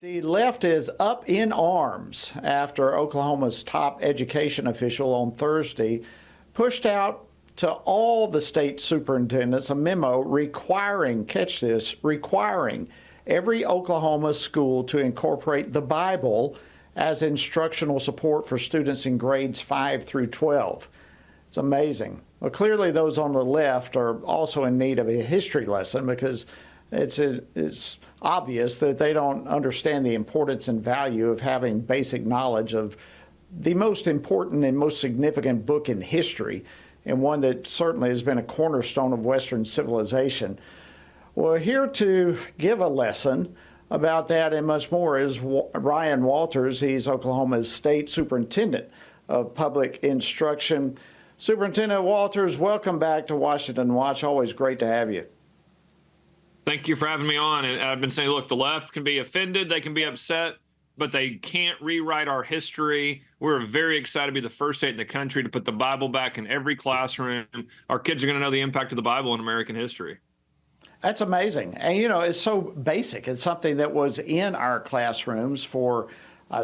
The left is up in arms after Oklahoma's top education official on Thursday pushed out to all the state superintendents a memo requiring, catch this, requiring every Oklahoma school to incorporate the Bible as instructional support for students in grades 5 through 12. It's amazing. Well, clearly those on the left are also in need of a history lesson because it's obvious that they don't understand the importance and value of having basic knowledge of the most important and most significant book in history, and one that certainly has been a cornerstone of Western civilization. Well, here to give a lesson about that and much more is Ryan Walters. He's Oklahoma's State Superintendent of Public Instruction. Superintendent Walters, welcome back to Washington Watch. Always great to have you. Thank you for having me on. And I've been saying, look, the left can be offended, they can be upset, but they can't rewrite our history. We're very excited to be the first state in the country to put the Bible back in every classroom. Our kids are going to know the impact of the Bible in American history. That's amazing. And, you know, it's so basic. It's something that was in our classrooms for,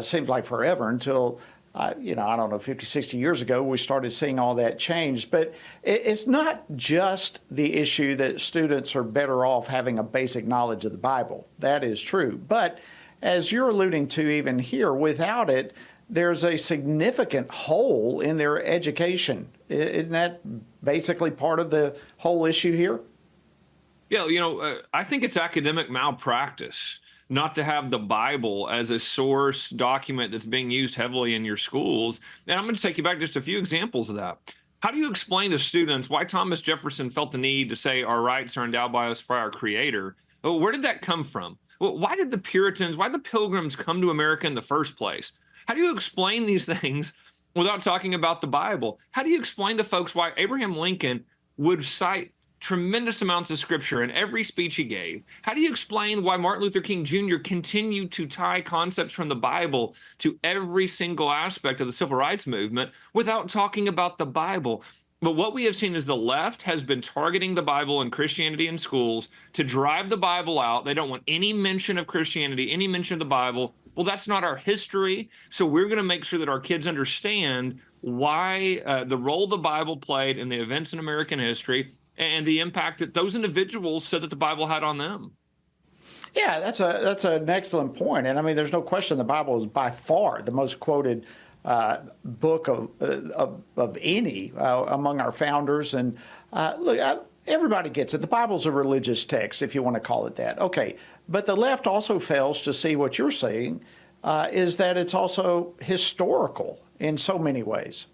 seems like forever until I don't know, 50, 60 years ago, we started seeing all that change. But it's not just the issue that students are better off having a basic knowledge of the Bible. That is true. But as you're alluding to even here, without it, there's a significant hole in their education. Isn't that basically part of the whole issue here? Yeah, I think it's academic malpractice not to have the Bible as a source document that's being used heavily in your schools. And I'm going to take you back just a few examples of that. How do you explain to students why Thomas Jefferson felt the need to say our rights are endowed by us by our Creator? Well, where did that come from? Well, why did the Puritans, why did the Pilgrims come to America in the first place? How do you explain these things without talking about the Bible? How do you explain to folks why Abraham Lincoln would cite tremendous amounts of scripture in every speech he gave? How do you explain why Martin Luther King Jr. continued to tie concepts from the Bible to every single aspect of the civil rights movement without talking about the Bible? But what we have seen is the left has been targeting the Bible and Christianity in schools to drive the Bible out. They don't want any mention of Christianity, any mention of the Bible. Well, that's not our history. So we're going to make sure that our kids understand why the role the Bible played in the events in American history and the impact that those individuals said that the Bible had on them. Yeah, that's an excellent point. And I mean, there's no question the Bible is by far the most quoted book of any among our founders. And look, everybody gets it. The Bible's a religious text, if you want to call it that. Okay, but the left also fails to see what you're saying is that it's also historical in so many ways.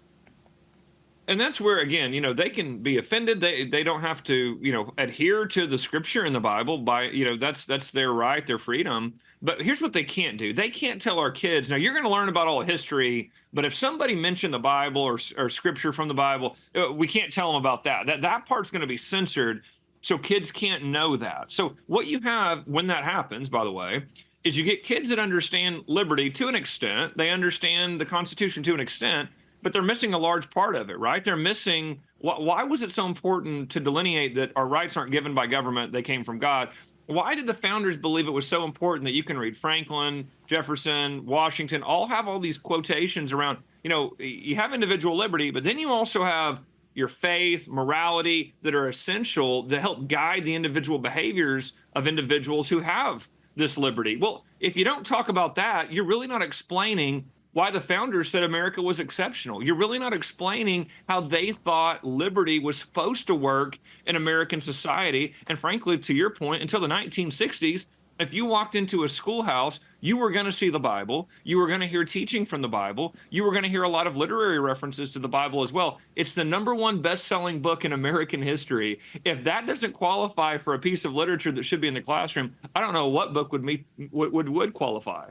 And that's where, again, they can be offended. They don't have to, adhere to the scripture in the Bible by, that's their right, their freedom. But here's what they can't do. They can't tell our kids, now you're going to learn about all history, but if somebody mentioned the Bible or scripture from the Bible, we can't tell them about that. That part's going to be censored, so kids can't know that. So what you have when that happens, by the way, is you get kids that understand liberty to an extent. They understand the Constitution to an extent, but they're missing a large part of it, right? They're missing, why was it so important to delineate that our rights aren't given by government, they came from God? Why did the founders believe it was so important that you can read Franklin, Jefferson, Washington, all have all these quotations around, you have individual liberty, but then you also have your faith, morality that are essential to help guide the individual behaviors of individuals who have this liberty. Well, if you don't talk about that, you're really not explaining why the founders said America was exceptional. You're really not explaining how they thought liberty was supposed to work in American society. And frankly, to your point, until the 1960s, if you walked into a schoolhouse, you were going to see the Bible. You were going to hear teaching from the Bible. You were going to hear a lot of literary references to the Bible as well. It's the #1 best-selling book in American history. If that doesn't qualify for a piece of literature that should be in the classroom, I don't know what book would qualify.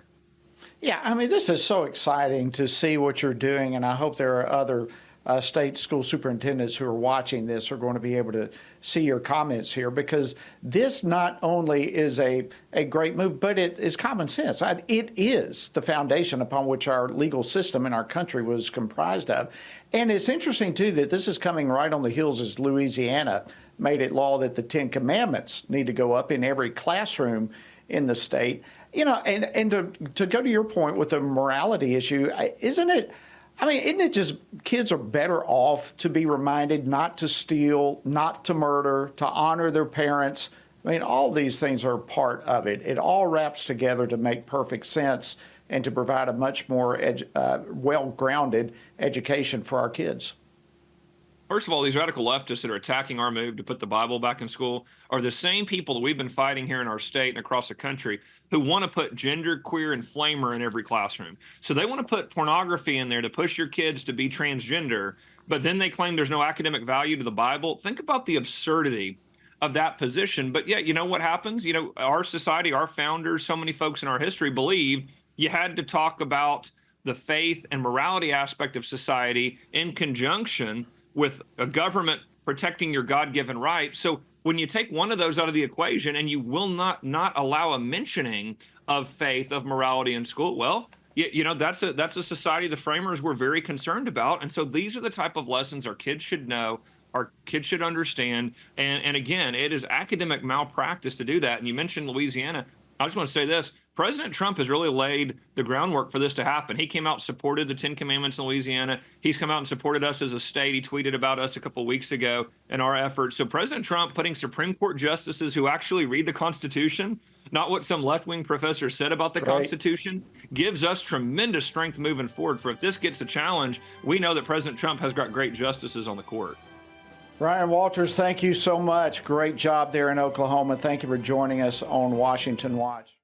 Yeah, I mean, this is so exciting to see what you're doing, and I hope there are other state school superintendents who are watching this are going to be able to see your comments here, because this not only is a great move, but it is common sense. It is the foundation upon which our legal system in our country was comprised of. And it's interesting, too, that this is coming right on the heels as Louisiana made it law that the Ten Commandments need to go up in every classroom in the state. And to go to your point with the morality issue, isn't it? I mean, isn't it just kids are better off to be reminded not to steal, not to murder, to honor their parents? I mean, all these things are part of it. It all wraps together to make perfect sense and to provide a much more well-grounded education for our kids. First of all, these radical leftists that are attacking our move to put the Bible back in school are the same people that we've been fighting here in our state and across the country who want to put gender, queer, and flamer in every classroom. So they want to put pornography in there to push your kids to be transgender, but then they claim there's no academic value to the Bible. Think about the absurdity of that position. But yet, you know what happens? Our society, our founders, so many folks in our history believe you had to talk about the faith and morality aspect of society in conjunction with a government protecting your God-given right. So when you take one of those out of the equation and you will not allow a mentioning of faith, of morality in school, well, that's a society the framers were very concerned about. And so these are the type of lessons our kids should know, our kids should understand. And again, it is academic malpractice to do that. And you mentioned Louisiana. I just want to say this. President Trump has really laid the groundwork for this to happen. He came out and supported the 10 Commandments in Louisiana. He's come out and supported us as a state. He tweeted about us a couple of weeks ago and our efforts. So President Trump putting Supreme Court justices who actually read the Constitution, not what some left-wing professor said about the Constitution, gives us tremendous strength moving forward. For if this gets a challenge, we know that President Trump has got great justices on the court. Ryan Walters, thank you so much. Great job there in Oklahoma. Thank you for joining us on Washington Watch.